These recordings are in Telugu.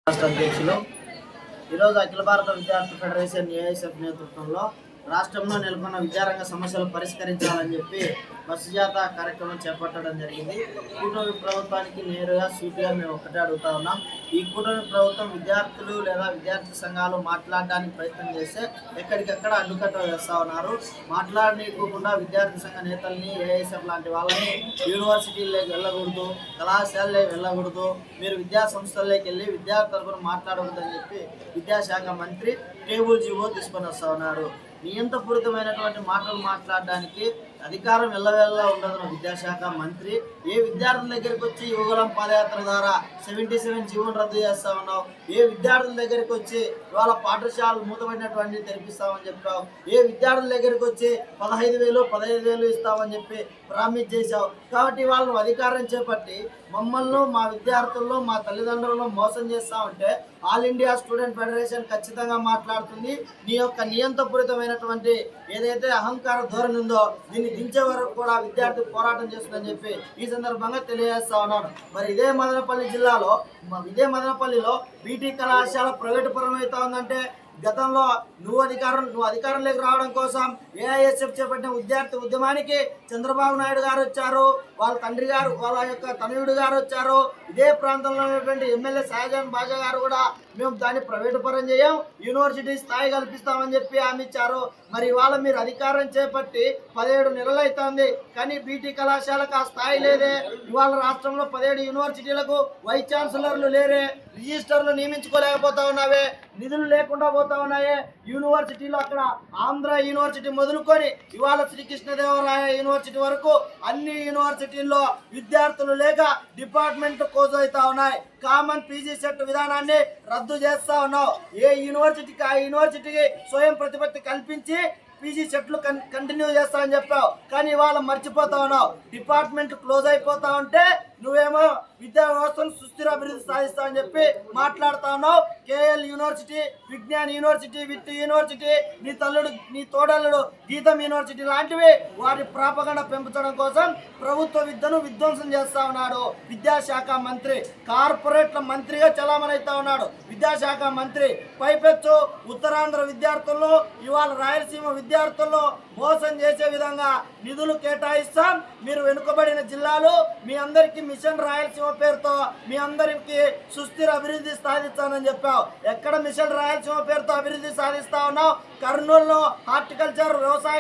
రాష్ట్ర అధ్యక్షులు ఈరోజు అఖిల భారత విద్యార్థి ఫెడరేషన్ ఏఐఎస్ఎఫ్ నేతృత్వంలో రాష్ట్రంలో నెలకొన్న విద్యారంగ సమస్యలు పరిష్కరించాలని చెప్పి బస్సు జాతా కార్యక్రమం చేపట్టడం జరిగింది. కూటమి ప్రభుత్వానికి నేరుగా సూటిగా మేము ఒక్కటే అడుగుతా ఉన్నాం. ఈ కూటమి ప్రభుత్వం విద్యార్థులు లేదా విద్యార్థి సంఘాలు మాట్లాడడానికి ప్రయత్నం చేస్తే ఎక్కడికక్కడ అడ్డుకట్ట వేస్తూ ఉన్నారు. మాట్లాడనీయకుండా విద్యార్థి సంఘ నేతల్ని ఏఐఎస్ఎఫ్ లాంటి వాళ్ళని యూనివర్సిటీల్లోకి వెళ్ళకూడదు, కళాశాలలోకి వెళ్ళకూడదు, మీరు విద్యా సంస్థల్లోకి వెళ్ళి విద్యార్థి తరపున మాట్లాడకూడదని చెప్పి విద్యాశాఖ మంత్రి టేబుల్ జీవో తీసుకొని వస్తూ ఉన్నారు. నియంతపూరితమైనటువంటి మాటలు మాట్లాడడానికి అధికారం ఎల్లవేళలా ఉండదు. విద్యాశాఖ మంత్రి ఏ విద్యార్థుల దగ్గరికి వచ్చి యువగలం పాదయాత్ర ద్వారా 77 జీవోను రద్దు చేస్తా ఉన్నావు? ఏ విద్యార్థుల దగ్గరికి వచ్చి ఇవాళ పాఠశాలలు మూతపడినటువంటి తెరిపిస్తామని చెప్పావు? ఏ విద్యార్థుల దగ్గరికి వచ్చి 15,000 ఇస్తామని చెప్పి ప్రామిస్ చేశావు? కాబట్టి వాళ్ళు అధికారం చేపట్టి మమ్మల్ని, మా విద్యార్థులను, మా తల్లిదండ్రులను మోసం చేస్తా ఉంటే ఆల్ ఇండియా స్టూడెంట్ ఫెడరేషన్ ఖచ్చితంగా మాట్లాడుతుంది. నీ యొక్క నియంతపూరితమైనటువంటి ఏదైతే అహంకార ధోరణి ఉందో దీన్ని దించే వరకు కూడా విద్యార్థి పోరాటం చేస్తుందని చెప్పి ఈ సందర్భంగా తెలియజేస్తా ఉన్నాను. మరి ఇదే మదనపల్లిలో బీటీ కళాశాల ప్రైవేటు పరం అవుతా ఉందంటే గతంలో నువ్వు అధికారంలోకి రావడం కోసం ఏఐఎస్ఎఫ్ చేపట్టిన విద్యార్థి ఉద్యమానికి చంద్రబాబు నాయుడు గారు వచ్చారు, వాళ్ళ తండ్రి గారు, వాళ్ళ యొక్క తనయుడు గారు వచ్చారు. ఇదే ప్రాంతంలో ఉన్నటువంటి ఎమ్మెల్యే షాజహాన్ బాషా గారు కూడా మేము దాన్ని ప్రైవేటు పరం చేయం, యూనివర్సిటీ స్థాయి కల్పిస్తామని చెప్పి హామీ ఇచ్చారు. మరి ఇవాళ మీరు అధికారం చేపట్టి 17 నెలలు అవుతుంది, కానీ బీటీ కళాశాలకు ఆ స్థాయి లేదే. ఇవాళ రాష్ట్రంలో 17 యూనివర్సిటీలకు వైస్ ఛాన్సలర్లు లేరే, రిజిస్టర్లు నియమించుకోలేకపోతా ఉన్నావే, నిధులు లేకుండా పోతా ఉన్నాయే. యూనివర్సిటీలో అక్కడ ఆంధ్ర యూనివర్సిటీ మొదలుకొని ఇవాళ శ్రీకృష్ణదేవరాయ యూనివర్సిటీ వరకు అన్ని యూనివర్సిటీల్లో విద్యార్థులు లేక డిపార్ట్మెంట్ క్లోజ్ అవుతా ఉన్నాయి. కామన్ పీజీ సెట్ విధానాన్ని రద్దు చేస్తా ఉన్నావు. ఏ యూనివర్సిటీకి ఆ యూనివర్సిటీకి స్వయం ప్రతిపత్తి కల్పించి పీజీ సెట్లు కంటిన్యూ చేస్తామని చెప్పావు, కానీ ఇవాళ మర్చిపోతా ఉన్నావు. డిపార్ట్మెంట్ క్లోజ్ అయిపోతా ఉంటే నువ్వేమో విద్యా వ్యవస్థను సుస్థిర అభివృద్ధి సాధిస్తామని చెప్పి మాట్లాడుతా ఉన్నావు. KL university, Vignan university, VIT university, నీ తోడల్లుడు గీతం యూనివర్సిటీ లాంటివి వారి ప్రాపగండ పెంచడం కోసం ప్రభుత్వ విద్యను విధ్వంసం చేస్తా ఉన్నాడు విద్యాశాఖ మంత్రి. కార్పొరేట్ల మంత్రిగా చలామణి అవుతా ఉన్నాడు విద్యాశాఖ మంత్రి. పైపెచ్చు ఉత్తరాంధ్ర విద్యార్థుల్లో, ఇవాళ రాయలసీమ విద్యార్థుల్లో మోసం చేసే విధంగా నిధులు కేటాయిస్తాం. మీరు వెనుకబడిన జిల్లాలు, మీ అందరికీ మిషన్ రాయలసీమ పేరుతో మీ అందరికి సుస్థిర అభివృద్ధి సాధిస్తానని చెప్పావు. ఎక్కడ మిషన్ రాయలసీమ పేరుతో అభివృద్ధి సాధిస్తా ఉన్నావు? కర్నూలులో హార్టికల్చర్ వ్యవసాయ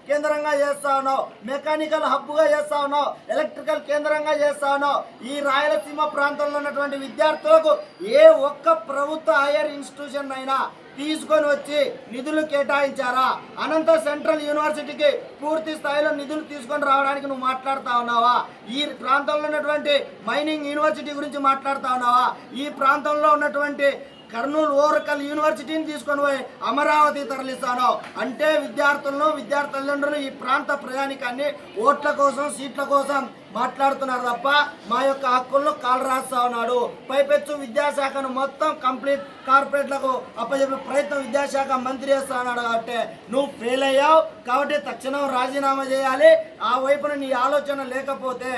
కేంద్రంగా చేస్తా ఉన్నావు, మెకానికల్ హబ్గా చేస్తా ఉన్నావు, ఎలక్ట్రికల్ కేంద్రంగా చేస్తా ఉన్నావు. ఈ రాయలసీమ ప్రాంతంలో ఉన్నటువంటి విద్యార్థులకు ఏ ఒక్క ప్రభుత్వ హైయర్ ఇన్స్టిట్యూషన్ అయినా తీసుకొని వచ్చి నిధులు కేటాయించారా? అనంత సెంట్రల్ యూనివర్సిటీకి పూర్తి స్థాయిలో నిధులు తీసుకొని రావడానికి నువ్వు మాట్లాడుతా ఉన్నావా? ఈ ప్రాంతంలో ఉన్నటువంటి మైనింగ్ యూనివర్సిటీ గురించి మాట్లాడుతా ఉన్నావా? ఈ ప్రాంతంలో ఉన్నటువంటి కర్నూలు ఓరకల్ యూనివర్సిటీని తీసుకొని పోయి అమరావతి తరలిస్తాను అంటే విద్యార్థులను, విద్యార్థి తల్లిదండ్రులు, ఈ ప్రాంత ప్రయాణికాన్ని ఓట్ల కోసం, సీట్ల కోసం మాట్లాడుతున్నారు తప్ప మా యొక్క హక్కులను కాలు రాస్తా ఉన్నాడు. పైపెచ్చు విద్యాశాఖను మొత్తం కంప్లీట్ కార్పొరేట్లకు అప్పచెప్పే ప్రయత్నం విద్యాశాఖ మంత్రి చేస్తా ఉన్నాడు. కాబట్టి నువ్వు ఫెయిల్ అయ్యావు. కాబట్టి తక్షణం రాజీనామా చేయాలి. ఆ వైపున నీ ఆలోచన లేకపోతే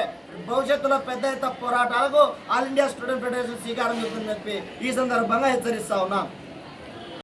భవిష్యత్తులో పెద్ద ఎత్తున పోరాటాలకు ఆల్ ఇండియా స్టూడెంట్ ఫెడరేషన్ శ్రీకారం చుట్టిందని చెప్పి ఈ సందర్భంగా హెచ్చరిస్తా ఉన్నాం.